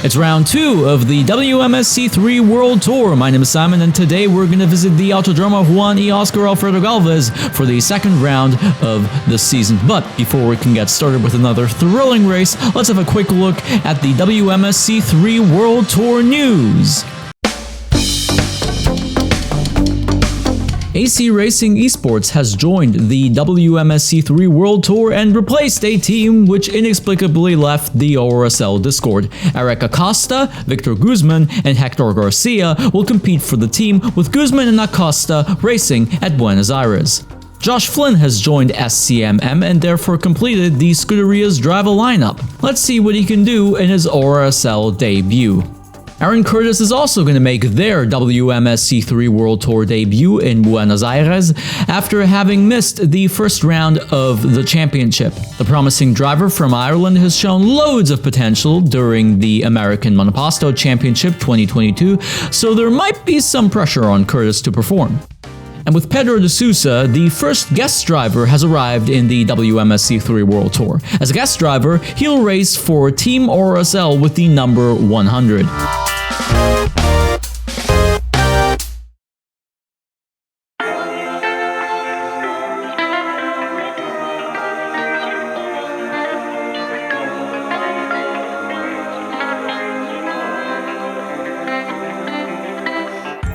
It's round 2 of the WMSC 3 World Tour. My name is Simon, and today we're going to visit the Autodromo Juan y Oscar Alfredo Galvez for the second round of the season. But before we can get started with another thrilling race, let's have a quick look at the WMSC 3 World Tour news. AC Racing Esports has joined the WMSC 3 World Tour and replaced a team which inexplicably left the ORSL Discord. Eric Acosta, Victor Guzman, and Hector Garcia will compete for the team, with Guzman and Acosta racing at Buenos Aires. Josh Flynn has joined SCMM and therefore completed the Scuderia's driver lineup. Let's see what he can do in his ORSL debut. Aaron Curtis is also going to make their WMSC 3 World Tour debut in Buenos Aires after having missed the first round of the championship. The promising driver from Ireland has shown loads of potential during the American Monoposto Championship 2022, so there might be some pressure on Curtis to perform. And with Pedro de Sousa, the first guest driver has arrived in the WMSC 3 World Tour. As a guest driver, he'll race for Team ORSL with the number 100.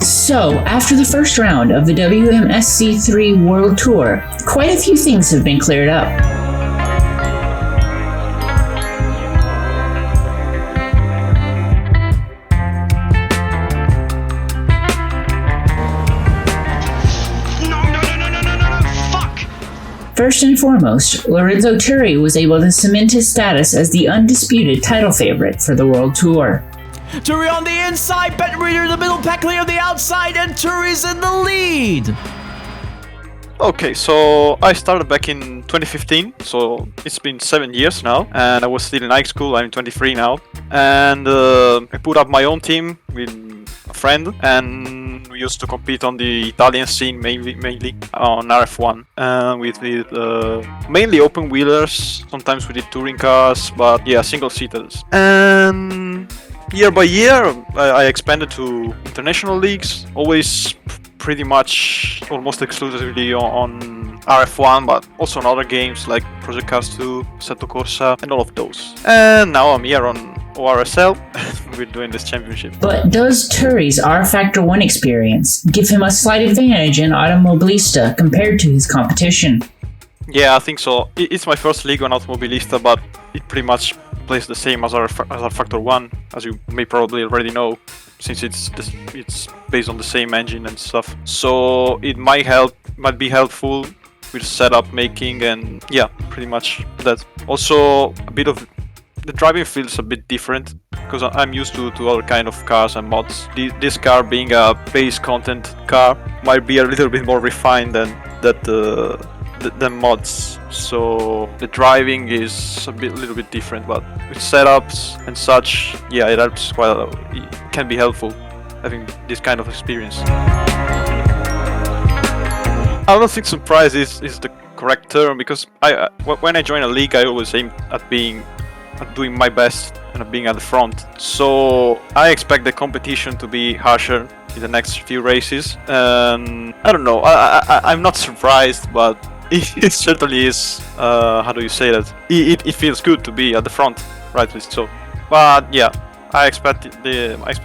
So, after the first round of the WMSC 3 World Tour, quite a few things have been cleared up. First and foremost, Lorenzo Turri was able to cement his status as the undisputed title favorite for the World Tour. Turri on the inside, Bet Reader in the middle, Peckley on the outside, and Turri's in the lead! Okay, so I started back in 2015, so it's been 7 years now, and I was still in high school. I'm 23 now, and I put up my own team with a friend, and we used to compete on the Italian scene, mainly on RF1, with mainly open wheelers. Sometimes we did touring cars, but yeah, single seaters. And year by year, I expanded to international leagues, always pretty much almost exclusively on RF1, but also on other games like Project Cars 2, Assetto Corsa, and all of those. And now I'm here on ORSL, we're doing this championship. But does Turri's R-Factor 1 experience give him a slight advantage in Automobilista compared to his competition? Yeah, I think so. It's my first league on Automobilista, but it pretty much plays the same as R-Factor 1, as you may probably already know, since it's based on the same engine and stuff. So it might be helpful with setup making, and yeah, pretty much that. Also, a bit of the driving feels a bit different because I'm used to other kind of cars and mods. This car, being a base content car, might be a little bit more refined than the mods, so the driving is a little bit different, but with setups and such, yeah, it helps quite a lot. It can be helpful having this kind of experience. I don't think surprise is the correct term, because when I join a league, I always aim at doing my best and at being at the front. So I expect the competition to be harsher in the next few races. I don't know. I'm not surprised, but it certainly is. How do you say that? It feels good to be at the front, rightly so. But yeah, I expect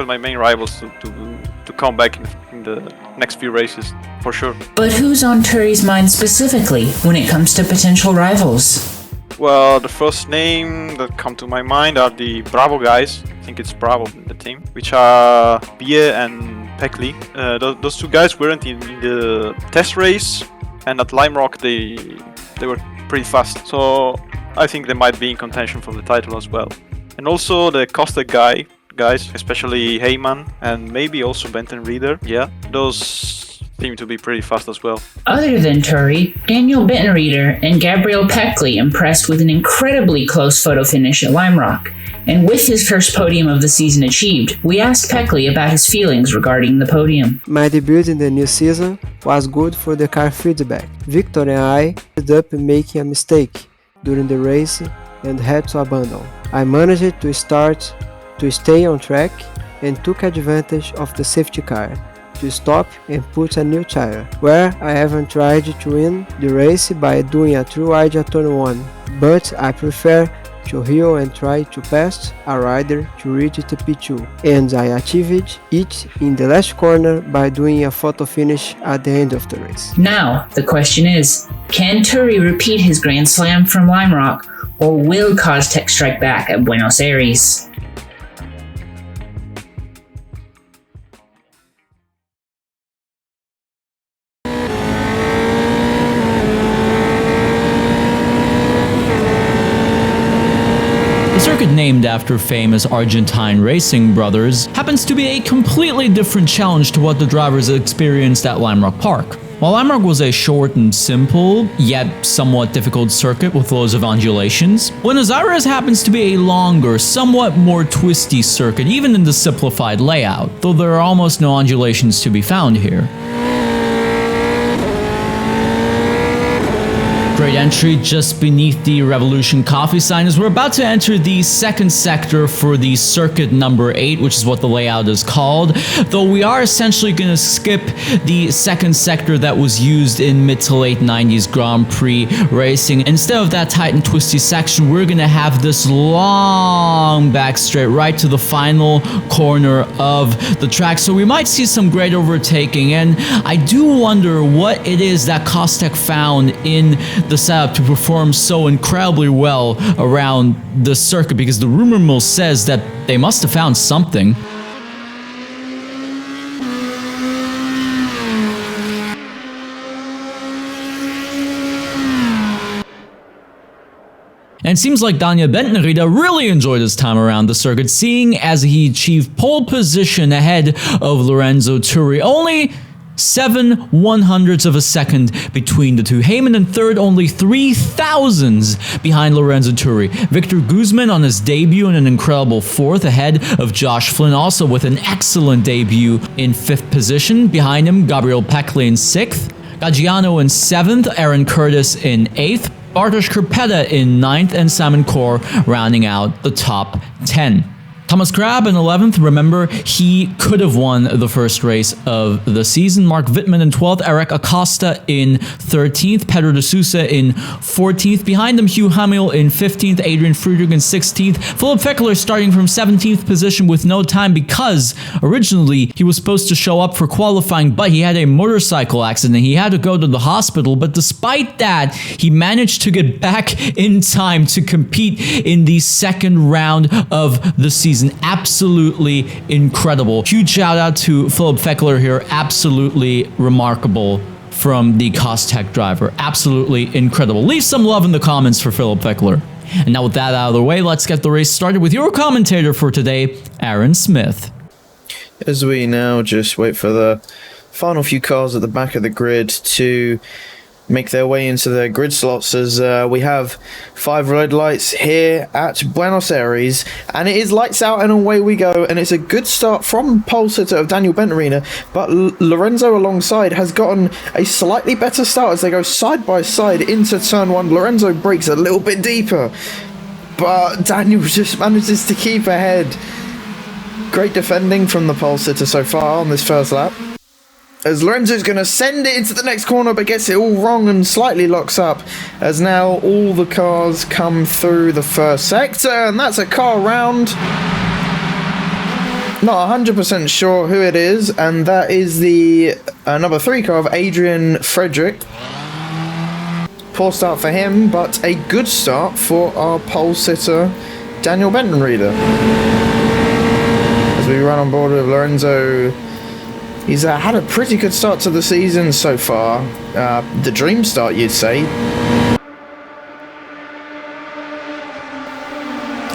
my main rivals to come back in the next few races for sure. But who's on Turri's mind specifically when it comes to potential rivals? Well, the first name that come to my mind are the Bravo guys. I think it's Bravo in the team, which are Bie and Peckley. Those two guys weren't in the test race, and at Lime Rock they were pretty fast. So I think they might be in contention for the title as well. And also the KosTec guys, especially Heyman and maybe also Benton Reader. Yeah, those seem to be pretty fast as well. Other than Turri, Daniel Bentonreader and Gabriel Peckley impressed with an incredibly close photo finish at Lime Rock. And with his first podium of the season achieved, we asked Peckley about his feelings regarding the podium. My debut in the new season was good for the car feedback. Victor and I ended up making a mistake during the race and had to abandon. I managed to start to stay on track and took advantage of the safety car to stop and put a new tire, where I haven't tried to win the race by doing a true wide at turn 1, but I prefer to heel and try to pass a rider to reach the P2, and I achieved it in the last corner by doing a photo finish at the end of the race. Now, the question is, can Turri repeat his Grand Slam from Lime Rock, or will KosTec strike back at Buenos Aires? Named after famous Argentine racing brothers, happens to be a completely different challenge to what the drivers experienced at Lime Rock Park. While Lime Rock was a short and simple, yet somewhat difficult circuit with loads of undulations, Buenos Aires happens to be a longer, somewhat more twisty circuit, even in the simplified layout, though there are almost no undulations to be found here. Great entry just beneath the Revolution coffee sign as we're about to enter the second sector for the circuit number 8, which is what the layout is called, though we are essentially going to skip the second sector that was used in mid to late 90s Grand Prix racing. Instead of that tight and twisty section, we're going to have this long back straight right to the final corner of the track, so we might see some great overtaking, and I do wonder what it is that KosTec found in the setup to perform so incredibly well around the circuit, because the rumor mill says that they must have found something. And it seems like Daniel Bentenrieder really enjoyed his time around the circuit, seeing as he achieved pole position ahead of Lorenzo Turri, only 7/100ths of a second between the two. Heyman in third, only 3/1000ths behind Lorenzo Turri. Victor Guzman on his debut in an incredible fourth, ahead of Josh Flynn, also with an excellent debut in fifth position. Behind him, Gabriel Peckley in sixth, Gaggiano in seventh, Aaron Curtis in eighth, Bartosz Krpeta in ninth, and Simon Corr rounding out the top 10. Thomas Crabb in 11th, remember, he could have won the first race of the season. Mark Wittmann in 12th, Eric Acosta in 13th, Pedro de Sousa in 14th. Behind them, Hugh Hamill in 15th, Adrian Friedrich in 16th. Philip Feckler starting from 17th position with no time because originally he was supposed to show up for qualifying, but he had a motorcycle accident. He had to go to the hospital, but despite that, he managed to get back in time to compete in the second round of the season. Absolutely incredible. Huge shout out to Philip Feckler here. Absolutely remarkable from the KosTec driver. Absolutely incredible. Leave some love in the comments for Philip Feckler. And now with that out of the way, let's get the race started with your commentator for today, Aaron Smith. As we now just wait for the final few cars at the back of the grid to make their way into their grid slots, as we have 5 red lights here at Buenos Aires, and it is lights out and away we go, and it's a good start from pole sitter of Daniel Bentenrieder, but Lorenzo alongside has gotten a slightly better start as they go side by side into turn 1. Lorenzo breaks a little bit deeper, but Daniel just manages to keep ahead. Great defending from the pole sitter so far on this first lap, as Lorenzo's going to send it into the next corner but gets it all wrong and slightly locks up, as now all the cars come through the first sector, and that's a car round. Not 100% sure who it is, and that is the number 3 car of Adrian Friedrich. Poor start for him, but a good start for our pole sitter Daniel Bentenrieder. As we run on board with Lorenzo, he's had a pretty good start to the season so far. The dream start, you'd say.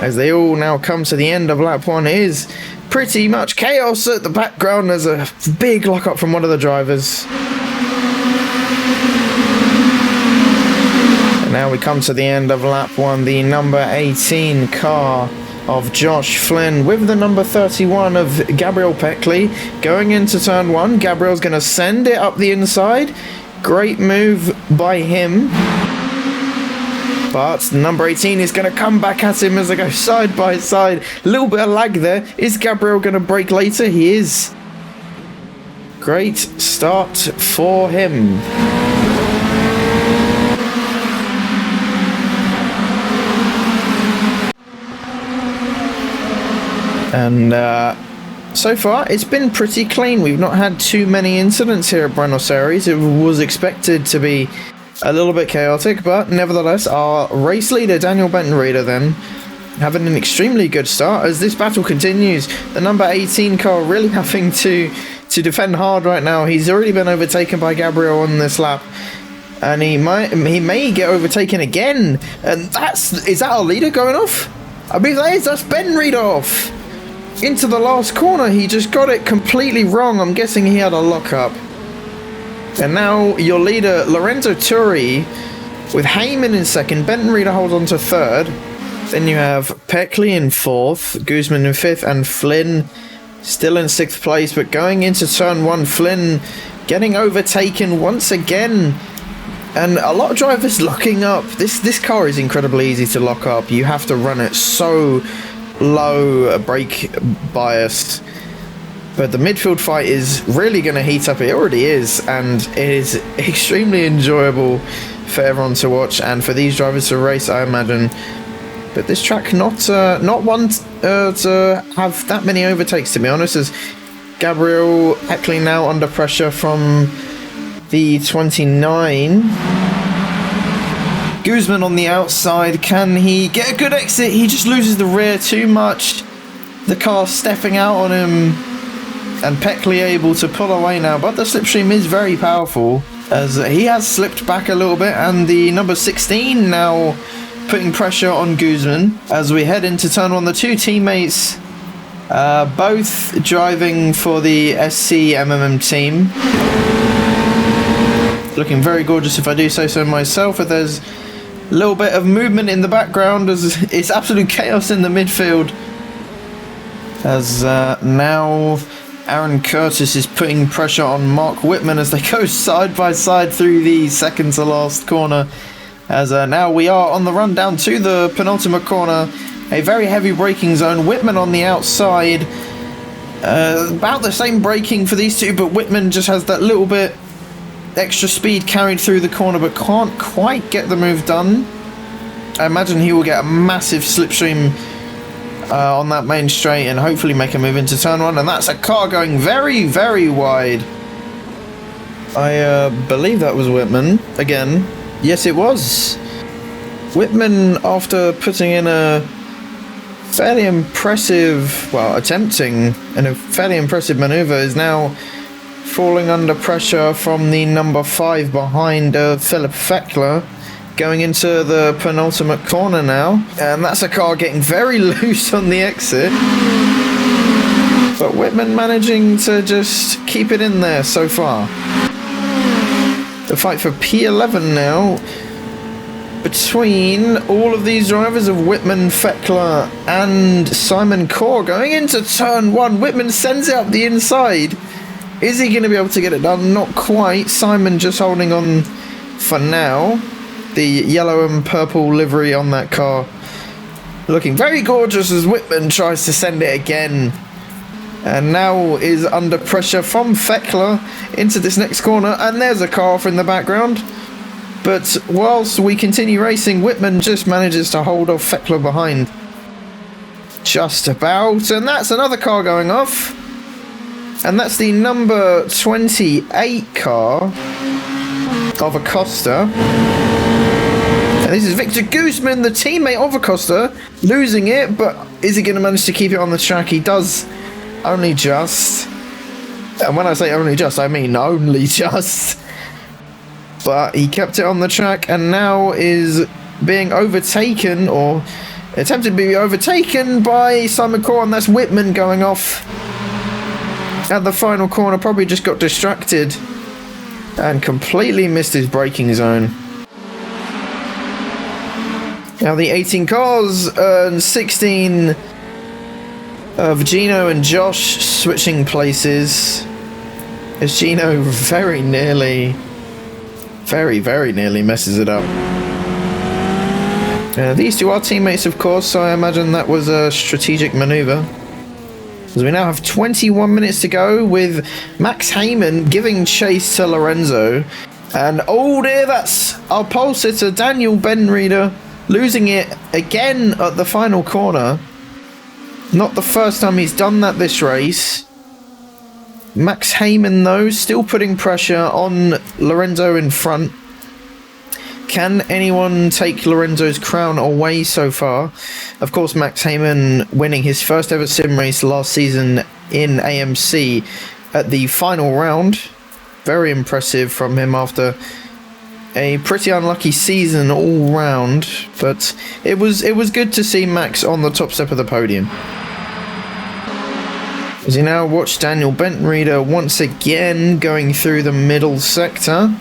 As they all now come to the end of lap 1, it is pretty much chaos at the background. There's a big lock-up from one of the drivers. And now we come to the end of lap 1, the number 18 car of Josh Flynn with the number 31 of Gabriel Peckley going into turn 1. Gabriel's going to send it up the inside. Great move by him. But number 18 is going to come back at him as they go side by side. A little bit of lag there. Is Gabriel going to brake later? He is. Great start for him. And so far, it's been pretty clean. We've not had too many incidents here at Buenos Aires. It was expected to be a little bit chaotic, but nevertheless, our race leader, Daniel Benton-Reeder, then, having an extremely good start as this battle continues. The number 18 car really having to defend hard right now. He's already been overtaken by Gabriel on this lap, and he may get overtaken again. And is that our leader going off? I believe that's Benton-Reeder off. Into the last corner, he just got it completely wrong. I'm guessing he had a lockup. And now your leader, Lorenzo Turri, with Heyman in second. Benton-Reeder holds on to third. Then you have Peckley in fourth, Guzman in fifth, and Flynn still in sixth place. But going into turn one, Flynn getting overtaken once again. And a lot of drivers locking up. This car is incredibly easy to lock up. You have to run it so low brake bias, but the midfield fight is really going to heat up. It already is, and it is extremely enjoyable for everyone to watch and for these drivers to race, I imagine. But this track not one to have that many overtakes, to be honest, as Gabriel Peckley now under pressure from the 29. Guzman on the outside, can he get a good exit? He just loses the rear too much. The car stepping out on him, and Peckley able to pull away now, but the slipstream is very powerful as he has slipped back a little bit, and the number 16 now putting pressure on Guzman as we head into turn one. The two teammates both driving for the SC MMM team, looking very gorgeous if I do say so myself. If there's a little bit of movement in the background as it's absolute chaos in the midfield, as now Aaron Curtis is putting pressure on Mark Whitman as they go side by side through the second to last corner, as now we are on the run down to the penultimate corner. A very heavy braking zone. Whitman on the outside, about the same braking for these two, but Whitman just has that little bit extra speed carried through the corner, but can't quite get the move done. I imagine he will get a massive slipstream on that main straight and hopefully make a move into turn one, and that's a car going very, very wide. I believe that was Whitman again. Yes, it was. Whitman, after putting in a fairly impressive, attempting a fairly impressive maneuver, is now falling under pressure from the number 5 behind Philip Feckler, going into the penultimate corner now, and that's a car getting very loose on the exit, but Whitman managing to just keep it in there so far. The fight for P11 now between all of these drivers of Whitman, Feckler and Simon Core going into turn one. Whitman sends it up the inside. Is he going to be able to get it done? Not quite. Simon just holding on for now. The yellow and purple livery on that car looking very gorgeous as Whitman tries to send it again. And now is under pressure from Feckler into this next corner. And there's a car off in the background. But whilst we continue racing, Whitman just manages to hold off Feckler behind. Just about. And that's another car going off. And that's the number 28 car of Acosta. And this is Victor Guzman, the teammate of Acosta, losing it, but is he going to manage to keep it on the track? He does, only just. And when I say only just, I mean only just. But he kept it on the track and now is being overtaken, or attempted to be overtaken by Simon Core, and that's Whitman going off at the final corner. Probably just got distracted and completely missed his braking zone. Now the 18 cars and 16 of Gino and Josh switching places, as Gino very nearly messes it up. These two are teammates, of course, so I imagine that was a strategic maneuver. As we now have 21 minutes to go with Max Heyman giving chase to Lorenzo. And oh dear, that's our pole sitter Daniel Benreader losing it again at the final corner. Not the first time he's done that this race. Max Heyman, though, still putting pressure on Lorenzo in front. Can anyone take Lorenzo's crown away so far? Of course, Max Heyman winning his first ever sim race last season in AMC at the final round. Very impressive from him after a pretty unlucky season all round. But it was good to see Max on the top step of the podium. As you now watch Daniel Benreader once again going through the middle sector.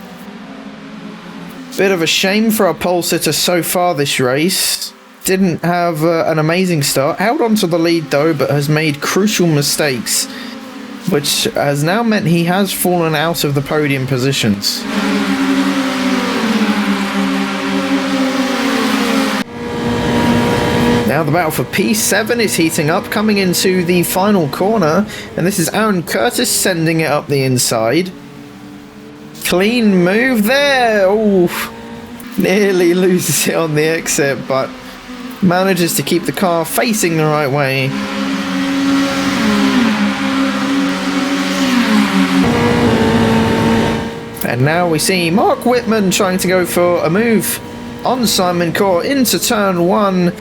Bit of a shame for our pole sitter so far this race. Didn't have an amazing start. Held on to the lead though, but has made crucial mistakes, which has now meant he has fallen out of the podium positions. Now the battle for P7 is heating up, coming into the final corner, and this is Aaron Curtis sending it up the inside. Clean move there. Oh, nearly loses it on the exit, but manages to keep the car facing the right way. And now we see Mark Whitman trying to go for a move on Simon Core into turn 1.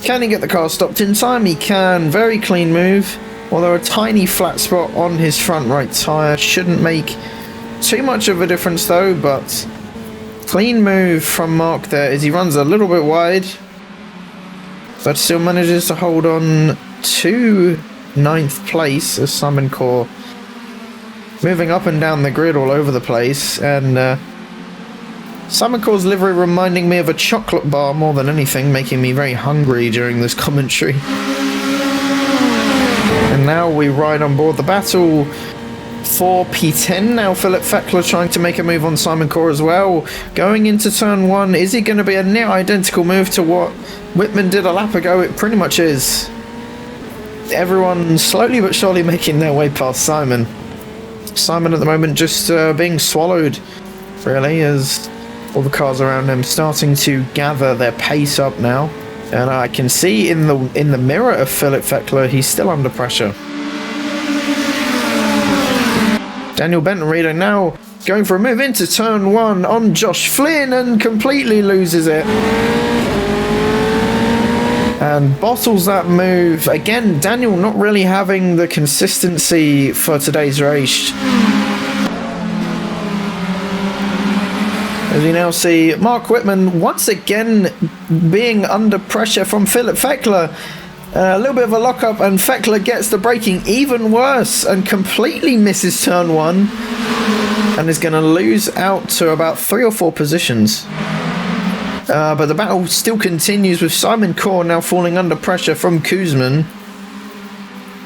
Can he get the car stopped in time? He can. Very clean move. Although a tiny flat spot on his front right tyre shouldn't make too much of a difference though, but clean move from Mark there as he runs a little bit wide, but still manages to hold on to 9th place as Simon Core moving up and down the grid all over the place. And Simon Core's livery reminding me of a chocolate bar more than anything, making me very hungry during this commentary. And now we ride on board the battle for P10. Now Philip Feckler trying to make a move on Simon Core as well. Going into turn 1, is it going to be a near identical move to what Whitman did a lap ago? It pretty much is. Everyone slowly but surely making their way past Simon. Simon at the moment just being swallowed, really, as all the cars around him starting to gather their pace up now. And I can see in the mirror of Philip Feckler, he's still under pressure. Daniel Benreader now going for a move into turn 1 on Josh Flynn and completely loses it. And bottles that move. Again, Daniel not really having the consistency for today's race. As we now see Mark Whitman once again being under pressure from Philip Feckler. A little bit of a lockup, and Feckler gets the braking even worse and completely misses turn 1 and is going to lose out to about 3 or 4 positions. But the battle still continues with Simon Core now falling under pressure from Kuzman,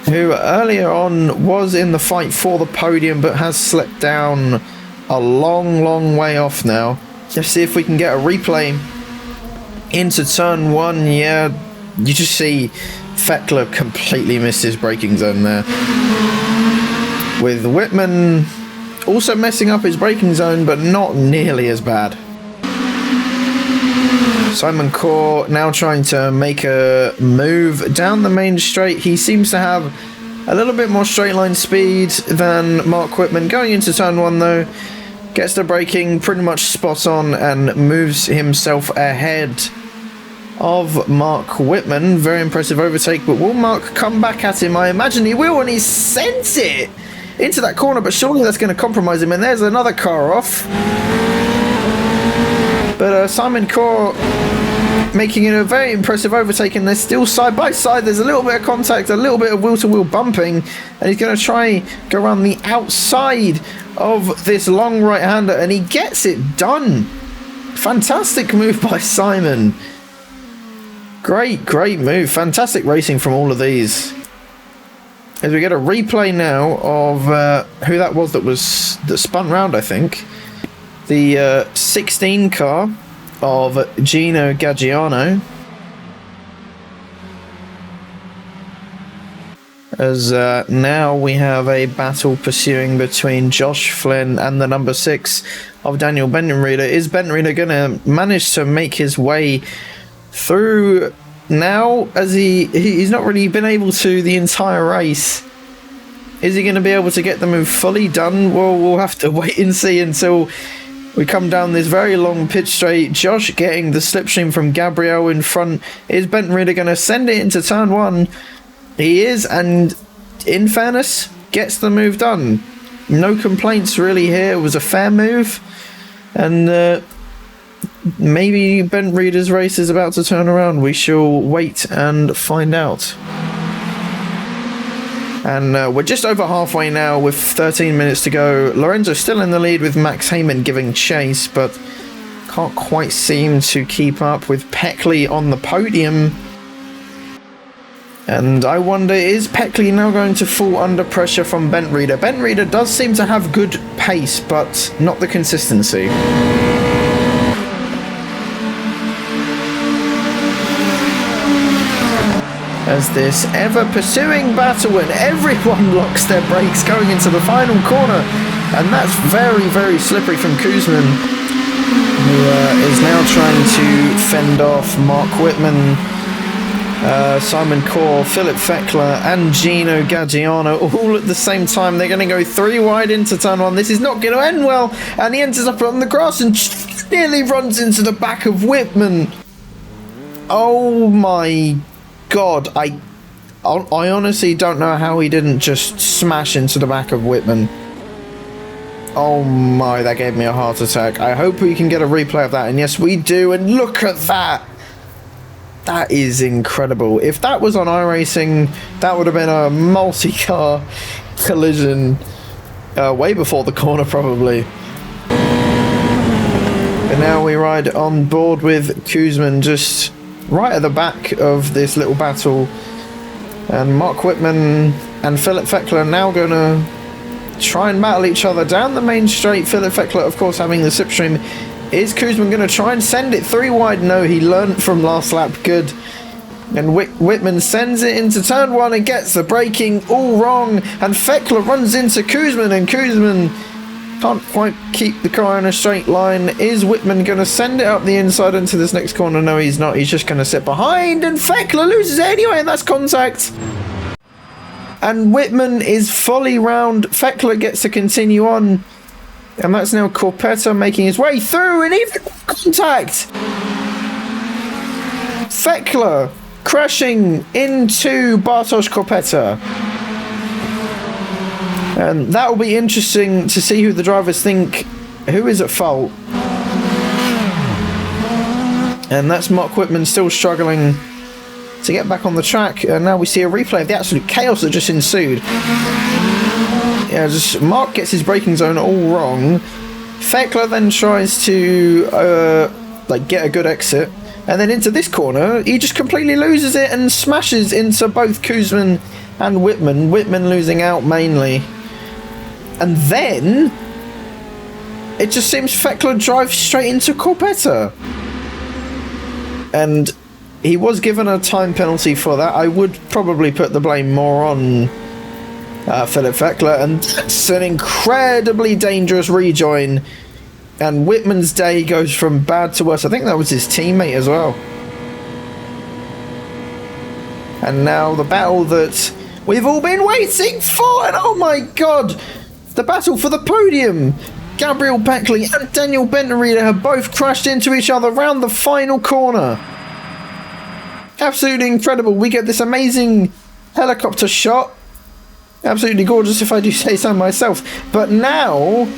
who earlier on was in the fight for the podium but has slipped down a long way off now. Let's see if we can get a replay into turn 1. Yeah, you just see Feckler completely missed his braking zone there, with Whitman also messing up his braking zone, but not nearly as bad. Simon Core now trying to make a move down the main straight. He seems to have a little bit more straight line speed than Mark Whitman. Going into turn 1 though, gets the braking pretty much spot on and moves himself ahead of Mark Whitman. Very impressive overtake, but will Mark come back at him? I imagine he will, and he sends it into that corner, but surely that's going to compromise him, and there's another car off. But Simon Core making it a very impressive overtake, and they're still side by side. There's a little bit of contact, a little bit of wheel-to-wheel bumping, and he's going to try go around the outside of this long right-hander, and he gets it done. Fantastic move by Simon. Great move. Fantastic racing from all of these. As we get a replay now of who that was that spun round, I think. The 16 car of Gino Gaggiano. as now we have a battle pursuing between Josh Flynn and the number 6 of Daniel Bentonreader. Is Bentonreader going to manage to make his way through now, as he's not really been able to the entire race? Is he going to be able to get the move fully done? Well, we'll have to wait and see until we come down this very long pit straight. Josh getting the slipstream from Gabriel in front. Is Bentonreader going to send it into turn 1? He is, and in fairness, gets the move done. No complaints really here. It was a fair move, and maybe Bentonreader's race is about to turn around. We shall wait and find out. And we're just over halfway now with 13 minutes to go. Lorenzo still in the lead with Max Heyman giving chase, but can't quite seem to keep up with Peckley on the podium. And I wonder, is Peckley now going to fall under pressure from Bentonreader? Bentonreader does seem to have good pace, but not the consistency. As this ever-pursuing battle, and everyone locks their brakes going into the final corner. And that's very, very slippery from Koosman, who is now trying to fend off Mark Whitman, Simon Core, Philip Feckler and Gino Gaggiano all at the same time. They're going to go 3 wide into turn 1. This is not going to end well, and he ends up on the grass and nearly runs into the back of Whitman. Oh my God, I honestly don't know how he didn't just smash into the back of Whitman. Oh my, that gave me a heart attack. I hope we can get a replay of that, and yes we do, and look at that. That is incredible. If that was on iRacing, that would have been a multi-car collision way before the corner probably. But now we ride on board with Koosman just right at the back of this little battle, and Mark Whitman and Philip Feckler are now going to try and battle each other down the main straight. Philip Feckler of course having the slipstream. Is Koosman going to try and send it 3 wide? No, he learnt from last lap. Good. And Whitman sends it into turn 1 and gets the braking all wrong, and Feckler runs into Koosman, and Koosman can't quite keep the car in a straight line. Is Whitman going to send it up the inside into this next corner? No, he's not. He's just going to sit behind, and Feckler loses it anyway, and that's contact. And Whitman is fully round. Feckler gets to continue on, and that's now Corpetta making his way through, and even contact. Feckler crashing into Bartosz Corpetta. And that will be interesting to see who the drivers think who is at fault. And that's Mark Whitman still struggling to get back on the track. And now we see a replay of the absolute chaos that just ensued. Yeah, just Mark gets his braking zone all wrong. Feckler then tries to get a good exit, and then into this corner he just completely loses it and smashes into both Koosman and Whitman. Whitman losing out mainly. And then it just seems Feckler drives straight into Corpetta. And he was given a time penalty for that. I would probably put the blame more on Philip Feckler, and that's an incredibly dangerous rejoin. And Whitman's day goes from bad to worse. I think that was his teammate as well. And now the battle that we've all been waiting for, and oh my God, the battle for the podium. Gabriel Peckley and Daniel Bentonreader have both crashed into each other round the final corner. Absolutely incredible. We get this amazing helicopter shot. Absolutely gorgeous if I do say so myself. But now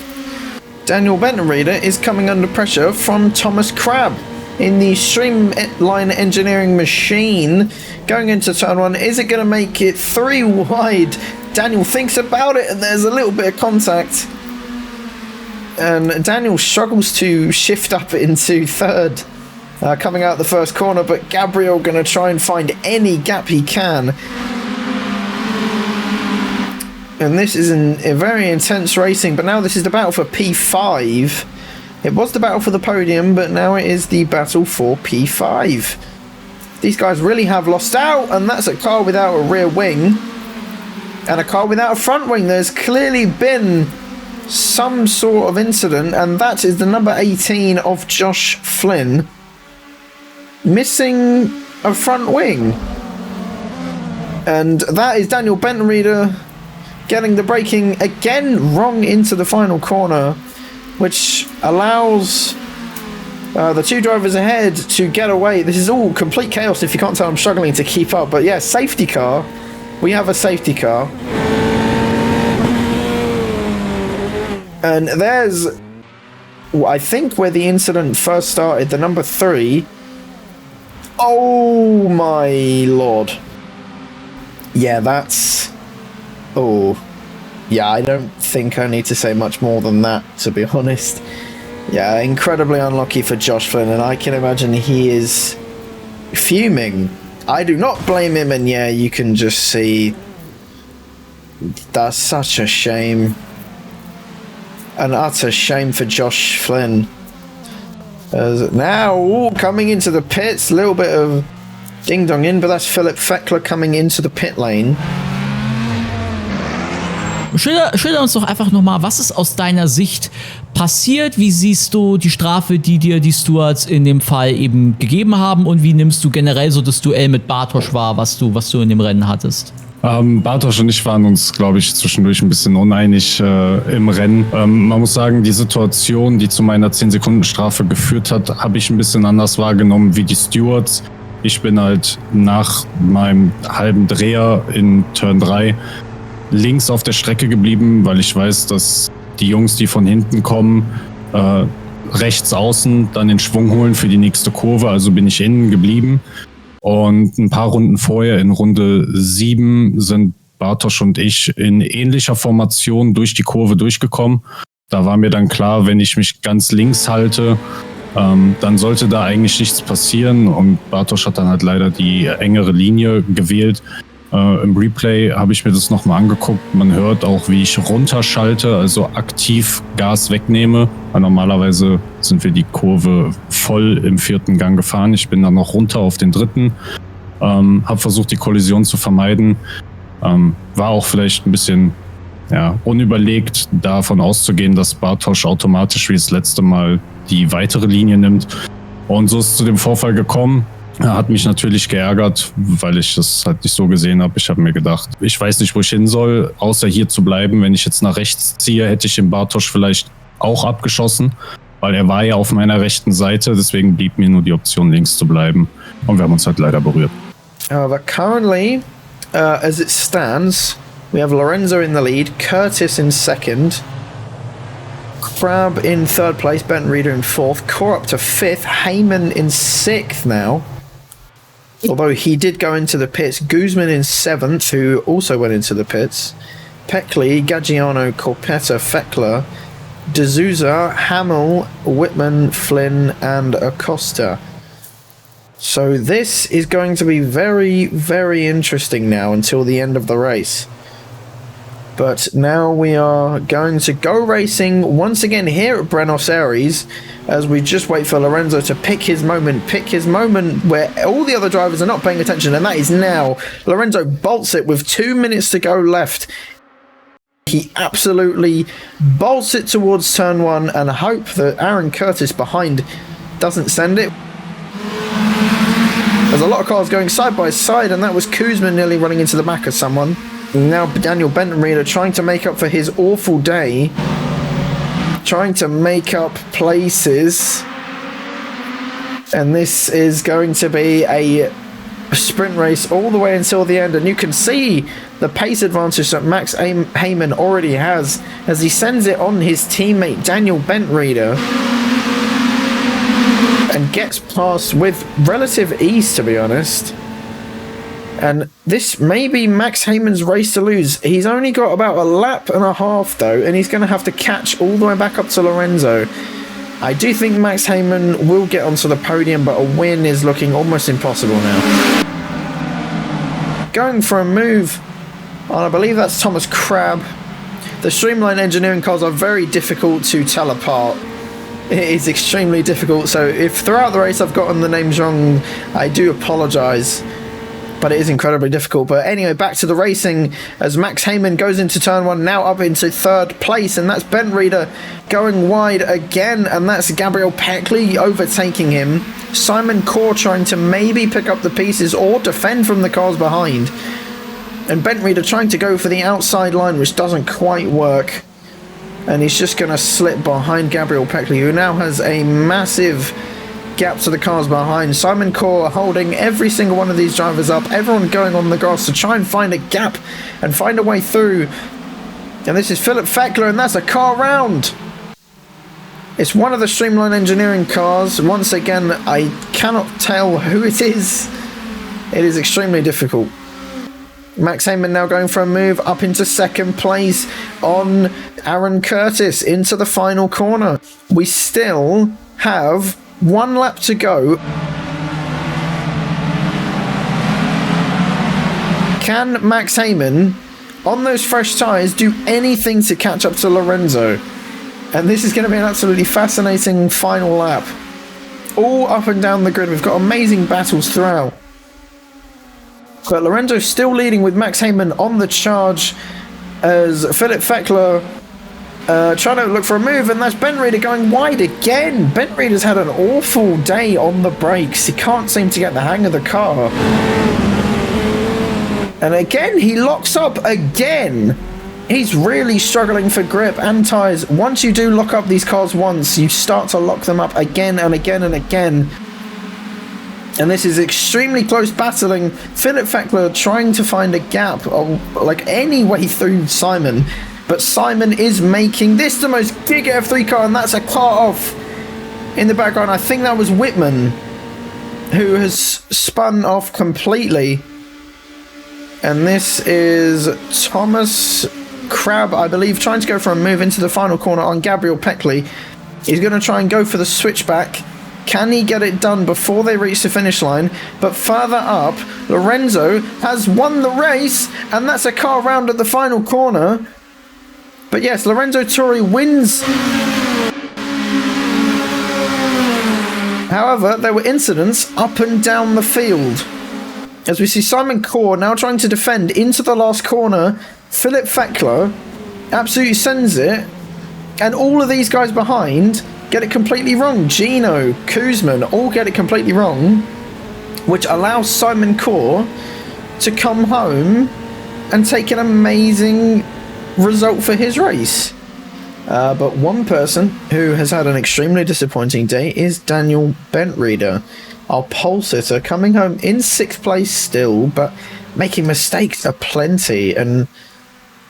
Daniel Bentonreader is coming under pressure from Thomas Crabb in the Streamline Engineering machine. Going into turn 1, is it going to make it 3 wide? Daniel thinks about it, and there's a little bit of contact. And Daniel struggles to shift up into third, coming out the first corner, but Gabriel going to try and find any gap he can. And this is a very intense racing, but now this is the battle for P5. It was the battle for the podium, but now it is the battle for P5. These guys really have lost out, and that's a car without a rear wing. and a car without a front wing. There's clearly been some sort of incident, and that is the number 18 of Josh Flynn missing a front wing. And that is Daniel Bentonreader getting the braking again wrong into the final corner, which allows the two drivers ahead to get away. This is all complete chaos. If you can't tell, I'm struggling to keep up. But yeah, safety car. We have a safety car. And there's, I think, where the incident first started, the number 3. Oh my lord. Yeah, that's... Oh. Yeah, I don't think I need to say much more than that, to be honest. Yeah, incredibly unlucky for Josh Flynn, and I can imagine he is fuming. I do not blame him, and yeah, you can just see that's such a shame. An utter shame for Josh Flynn. As now, coming into the pits, a little bit of ding-dong in, but that's Philipp Feckler coming into the pit lane. Schilder uns doch einfach nochmal, was ist aus deiner Sicht passiert? Wie siehst du die Strafe, die dir die Stewards in dem Fall eben gegeben haben, und wie nimmst du generell so das Duell mit Bartosz wahr, was du in dem Rennen hattest? Bartosz und ich waren uns, glaube ich, zwischendurch ein bisschen uneinig im Rennen. Man muss sagen, die Situation, die zu meiner 10-Sekunden-Strafe geführt hat, habe ich ein bisschen anders wahrgenommen wie die Stewards. Ich bin halt nach meinem halben Dreher in Turn 3 links auf der Strecke geblieben, weil ich weiß, dass die Jungs, die von hinten kommen, rechts außen dann den Schwung holen für die nächste Kurve. Also bin ich innen geblieben. Und ein paar Runden vorher, in Runde 7, sind Bartosz und ich in ähnlicher Formation durch die Kurve durchgekommen. Da war mir dann klar, wenn ich mich ganz links halte, dann sollte da eigentlich nichts passieren. Und Bartosz hat dann halt leider die engere Linie gewählt. Im Replay habe ich mir das nochmal angeguckt. Man hört auch, wie ich runterschalte, also aktiv Gas wegnehme. Weil normalerweise sind wir die Kurve voll im 4. Gang gefahren. Ich bin dann noch runter auf den 3. Habe versucht, die Kollision zu vermeiden. War auch vielleicht ein bisschen unüberlegt, davon auszugehen, dass Bartosz automatisch wie das letzte Mal die weitere Linie nimmt. Und so ist es zu dem Vorfall gekommen. Hat mich natürlich geärgert, weil ich das halt nicht so gesehen habe. Ich habe mir gedacht, ich weiß nicht, wo ich hin soll, außer hier zu bleiben. Wenn ich jetzt nach rechts ziehe, hätte ich den Bartosz vielleicht auch abgeschossen, weil er war ja auf meiner rechten Seite. Deswegen blieb mir nur die Option, links zu bleiben. Und wir haben uns halt leider berührt. But currently, as it stands, we have Lorenzo in the lead, Curtis in second, Crabb in 3rd place, Bentonreader in 4th, Core up to 5th, Heyman in 6th now. Although he did go into the pits. Guzman in 7th, who also went into the pits. Peckley, Gaggiano, Corpetta, Feckler, D'Souza, Hamill, Whitman, Flynn, and Acosta. So this is going to be very, very interesting now until the end of the race. But now we are going to go racing once again here at Buenos Aires, as we just wait for Lorenzo to pick his moment where all the other drivers are not paying attention, and that is now. Lorenzo bolts it with 2 minutes to go left. He absolutely bolts it towards turn 1 and hope that Aaron Curtis behind doesn't send it. There's a lot of cars going side by side, and that was Kuzma nearly running into the back of someone. Now Daniel Bentonreader trying to make up for his awful day, trying to make up places, and this is going to be a sprint race all the way until the end. And you can see the pace advantage that Max Heyman already has as he sends it on his teammate Daniel Bentonreader and gets past with relative ease, to be honest. And this may be Max Heyman's race to lose. He's only got about a lap and a half though, and he's going to have to catch all the way back up to Lorenzo. I do think Max Heyman will get onto the podium, but a win is looking almost impossible now. Going for a move on, I believe that's Thomas Crabb. The Streamline Engineering cars are very difficult to tell apart. It is extremely difficult, so if throughout the race I've gotten the names wrong, I do apologise. but it is incredibly difficult. But anyway, back to the racing as Max Heyman goes into turn 1, now up into 3rd place, and that's Ben Reeder going wide again, and that's Gabriel Peckley overtaking him. Simon Core trying to maybe pick up the pieces or defend from the cars behind, and Ben Reeder trying to go for the outside line, which doesn't quite work, and he's just going to slip behind Gabriel Peckley, who now has a massive gap to the cars behind. Simon Core holding every single one of these drivers up, everyone going on the grass to try and find a gap and find a way through. And this is Philip Feckler, and that's a car round. It's one of the Streamline Engineering cars. Once again, I cannot tell who it is. It is extremely difficult. Max Heyman now going for a move up into 2nd place on Aaron Curtis into the final corner. We still have 1 lap to go. Can Max Heyman, on those fresh tyres, do anything to catch up to Lorenzo? And this is going to be an absolutely fascinating final lap. All up and down the grid. We've got amazing battles throughout. But Lorenzo's still leading with Max Heyman on the charge as Philip Feckler trying to look for a move, and that's Ben Reeder going wide again. Ben Reeder's had an awful day on the brakes. He can't seem to get the hang of the car. And again, he locks up again. He's really struggling for grip and tyres. Once you do lock up these cars once, you start to lock them up again and again and again. And this is extremely close battling. Philip Feckler trying to find a gap, or like any way through Simon. But Simon is making this the most Giga F3 car, and that's a car off in the background. I think that was Whitman, who has spun off completely. And this is Thomas Crabb, I believe, trying to go for a move into the final corner on Gabriel Peckley. He's going to try and go for the switchback. Can he get it done before they reach the finish line? But further up, Lorenzo has won the race, and that's a car round at the final corner. But yes, Lorenzo Turri wins. However, there were incidents up and down the field, as we see Simon Core now trying to defend into the last corner. Philip Feckler absolutely sends it, and all of these guys behind get it completely wrong. Gino, Kuzman, all get it completely wrong, which allows Simon Core to come home and take an amazing result for his race. But one person who has had an extremely disappointing day is Daniel Bentreader, our pole sitter, coming home in 6th place still, but making mistakes aplenty and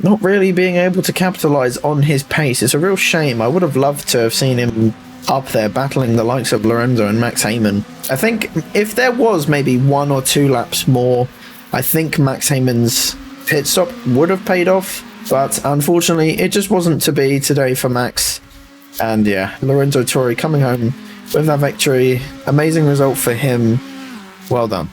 not really being able to capitalise on his pace. It's a real shame. I would have loved to have seen him up there battling the likes of Lorenzo and Max Heyman. I think if there was maybe 1 or 2 laps more, I think Max Heyman's pit stop would have paid off, but unfortunately it just wasn't to be today for Max. And yeah, Lorenzo Turri coming home with that victory. Amazing result for him. Well done.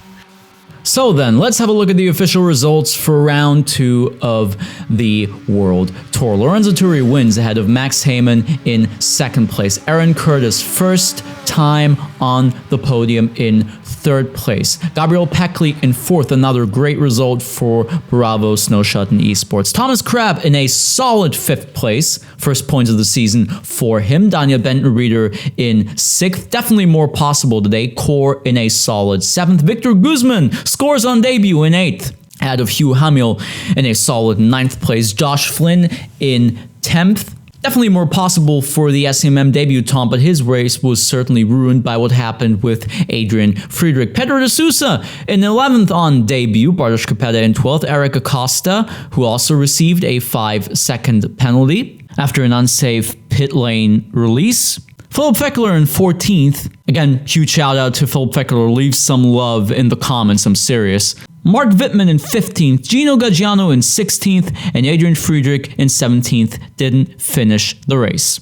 So then, let's have a look at the official results for round 2 of the World Tour. Lorenzo Turri wins ahead of Max Heyman in 2nd place. Aaron Curtis, first time on the podium, in 3rd place. Gabriel Peckley in 4th, another great result for Bravo Snowshot and Esports. Thomas Crabb in a solid 5th place, first points of the season for him. Daniel Bentreader in 6th, definitely more possible today. Core in a solid 7th. Victor Guzman scores on debut in 8th, ahead of Hugh Hamill in a solid 9th place. Josh Flynn in 10th. Definitely more possible for the SMM debutant, but his race was certainly ruined by what happened with Adrian Friedrich. Pedro de Sousa in 11th on debut. Bartosz Kopeta in 12th. Eric Acosta, who also received a 5-second penalty after an unsafe pit lane release. Philip Feckler in 14th. Again, huge shout out to Philip Feckler. Leave some love in the comments, I'm serious. Mark Wittmann in 15th, Gino Gaggiano in 16th, and Adrian Friedrich in 17th didn't finish the race.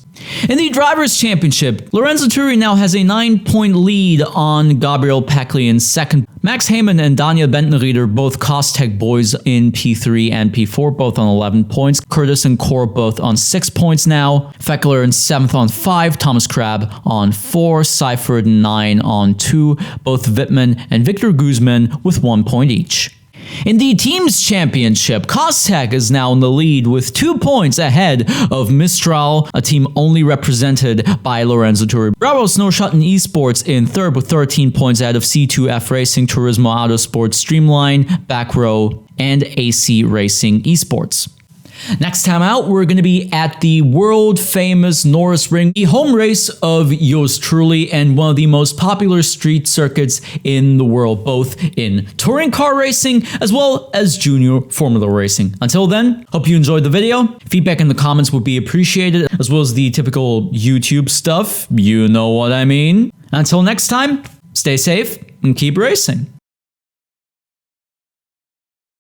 In the Drivers' Championship, Lorenzo Turri now has a 9-point lead on Gabriel Peckley in second. Max Heyman and Daniel Bentenrieder, both KosTec boys in P3 and P4, both on 11 points. Curtis and Core both on 6 points now. Feckler in 7th on 5. Thomas Crabb on 4. Seifert 9 on 2. Both Wittmann and Victor Guzman with 1 point each. In the Teams Championship, KosTec is now in the lead with 2 points ahead of Mistral, a team only represented by Lorenzo Turri. Bravo Snowshutting Esports in third with 13 points ahead of C2F Racing, Turismo Autosport, Streamline, Backrow, and AC Racing Esports. Next time out, we're going to be at the world-famous Norris Ring, the home race of yours truly and one of the most popular street circuits in the world, both in touring car racing as well as junior formula racing. Until then, hope you enjoyed the video. Feedback in the comments would be appreciated, as well as the typical YouTube stuff. You know what I mean. Until next time, stay safe and keep racing.